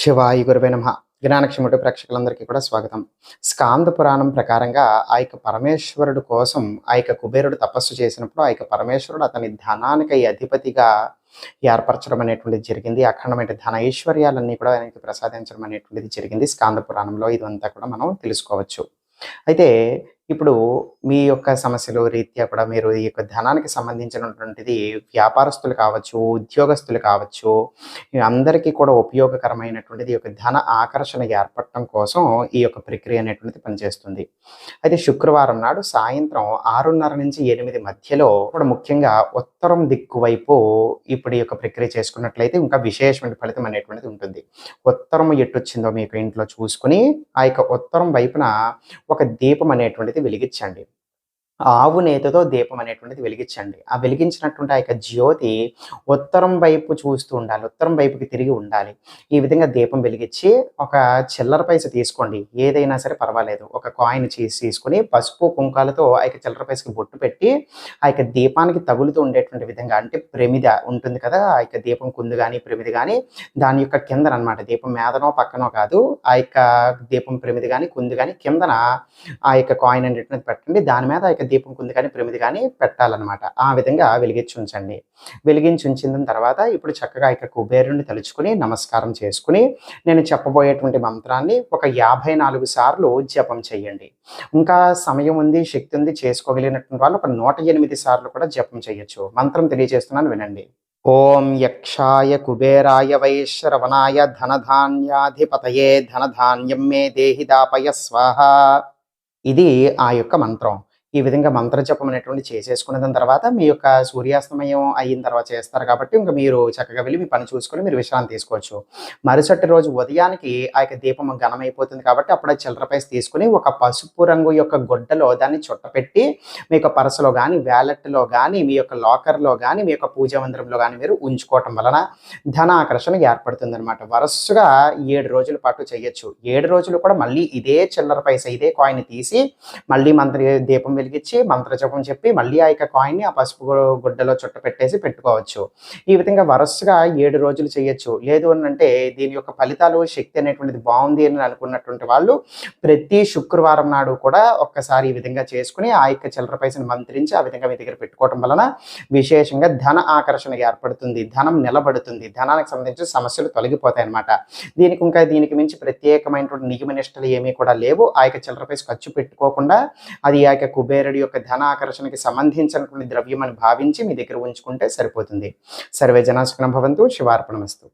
శివాయ గురువే నమః. జ్ఞానక్షముడి ప్రేక్షకులందరికీ కూడా స్వాగతం. స్కాంద పురాణం ప్రకారంగా ఆ యొక్క పరమేశ్వరుడు కోసం ఆ యొక్క కుబేరుడు తపస్సు చేసినప్పుడు ఆ యొక్క పరమేశ్వరుడు అతని ధనానికి అధిపతిగా ఏర్పరచడం అనేటువంటిది జరిగింది. అఖండమైన ధన ఐశ్వర్యాలన్నీ కూడా ఆయనకి ప్రసాదించడం అనేటువంటిది జరిగింది. స్కాంద పురాణంలో ఇదంతా కూడా మనం తెలుసుకోవచ్చు. అయితే ఇప్పుడు మీ యొక్క సమస్యలు రీత్యా కూడా మీరు ఈ యొక్క ధనానికి సంబంధించినటువంటిది వ్యాపారస్తులు కావచ్చు, ఉద్యోగస్తులు కావచ్చు, అందరికీ కూడా ఉపయోగకరమైనటువంటిది ఈ యొక్క ధన ఆకర్షణ ఏర్పడటం కోసం ఈ యొక్క ప్రక్రియ అనేటువంటిది పనిచేస్తుంది. అయితే శుక్రవారం నాడు సాయంత్రం 6:30 నుంచి 8 మధ్యలో కూడా ముఖ్యంగా ఉత్తరం దిక్కు వైపు ఇప్పుడు ఈ యొక్క ప్రక్రియ చేసుకున్నట్లయితే ఇంకా విశేషమైన ఫలితం అనేటువంటిది ఉంటుంది. ఉత్తరం ఎటొచ్చిందో మీకు ఇంట్లో చూసుకొని ఆ యొక్క ఉత్తరం వైపున ఒక దీపం అనేటువంటిది వెలిగించండి. ఆవు నేతితో దీపం అనేటువంటిది వెలిగించండి. ఆ వెలిగించినటువంటి ఆ యొక్క జ్యోతి ఉత్తరం వైపు చూస్తూ ఉండాలి. ఉత్తరం వైపుకి తిరిగి ఉండాలి. ఈ విధంగా దీపం వెలిగించి ఒక చిల్లర పైస తీసుకోండి. ఏదైనా సరే పర్వాలేదు. ఒక కాయిన్ తీసుకొని పసుపు, కుంకాలతో ఆ యొక్క చిల్లర పైసకి బొట్టు పెట్టి ఆ యొక్క దీపానికి తగులుతూ ఉండేటువంటి విధంగా అంటే ప్రమిద ఉంటుంది కదా! ఆ యొక్క దీపం కుందు గాని, ప్రమిద గాని దాని యొక్క కిందననమాట. దీపం మీదనో, పక్కనో కాదు. ఆ యొక్క దీపం ప్రమిద గాని, కుందు గాని కిందన ఆ యొక్క కాయిన్ అనేటువంటిది పెట్టండి. దాని మీద ఆ యొక్క దీపం కుంది కానీ, ప్రమిది కానీ పెట్టాలనమాట. ఆ విధంగా వెలిగించి ఉంచండి. వెలిగించి ఉంచిన తర్వాత ఇప్పుడు చక్కగా ఆ యొక్క కుబేరుడిని తలుచుకొని నమస్కారం చేసుకొని, నేను చెప్పబోయేటువంటి మంత్రాన్ని ఒక 54 సార్లు జపం చేయండి. ఇంకా సమయం ఉంది, శక్తి ఉంది, చేసుకోగలిగినటువంటి వాళ్ళు ఒక 108 సార్లు కూడా జపం చేయొచ్చు. మంత్రం తెలియజేస్తున్నాను వినండి. ఓం యక్షాయ కుబేరాయ వైశ్రవణాయ ధనధాన్యాధిపతయే ధనధాన్యం మే దేహి దాపయ స్వాహ. ఇది ఆ యొక్క మంత్రం. ఈ విధంగా మంత్ర జపం అనేటువంటిది చేసేసుకున్న తర్వాత మీ యొక్క సూర్యాస్తమయం అయిన తర్వాత చేస్తారు కాబట్టి ఇంక మీరు చక్కగా వెళ్ళి మీ పని చూసుకొని మీరు విశ్రాంతి తీసుకోవచ్చు. మరుసటి రోజు ఉదయానికి ఆ యొక్క దీపం ఘనమైపోతుంది కాబట్టి అప్పుడే చిల్లర పైస తీసుకొని ఒక పసుపు రంగు యొక్క గుడ్డలో దాన్ని చుట్టపెట్టి మీ యొక్క పర్సులో గానీ, వ్యాలెట్‌లో గానీ, మీ యొక్క లాకర్‌లో గానీ, మీ యొక్క పూజా మందిరంలో గానీ మీరు ఉంచుకోవటం వలన ధన ఆకర్షణ ఏర్పడుతుందనమాట. వరసగా 7 రోజుల పాటు చేయొచ్చు. 7 రోజులు కూడా మళ్ళీ ఇదే చిల్లర పైస, ఇదే కాయిన్ తీసి మళ్ళీ దీపం వెలిగించి మంత్రజపం చెప్పి మళ్ళీ ఆ యొక్క కాయిన్‌ని ఆ పసుపు గుడ్డలో చుట్టపెట్టేసి పెట్టుకోవచ్చు. ఈ విధంగా వరసగా 7 రోజులు చేయొచ్చు. లేదు అనంటే దీని యొక్క ఫలితాలు, శక్తి అనేటువంటిది బావుంది అని అనుకున్నటువంటి వాళ్ళు ప్రతి శుక్రవారం నాడు కూడా ఒక్కసారి ఈ విధంగా చేసుకొని ఆ యొక్క చిల్లర పైసను మంత్రించి ఆ విధంగా మీ దగ్గర పెట్టుకోవటం వలన విశేషంగా ధన ఆకర్షణ ఏర్పడుతుంది. ధనం నిలబడుతుంది. ధనానికి సంబంధించిన సమస్యలు తొలగిపోతాయన్నమాట. దీనికి మించి ప్రత్యేకమైనటువంటి నియమ నిష్టలు ఏమీ కూడా లేవు. ఆ యొక్క చిల్లర పైస ఖర్చు పెట్టుకోకుండా అది ఆ యొక్క కుబేరుడి యొక్క ధన ఆకర్షణకి సంబంధించినటువంటి ద్రవ్యం అని భావించి మీ దగ్గర ఉంచుకుంటే సరిపోతుంది. సర్వే జనా సుఖినో భవంతు. శివార్పణమస్తు.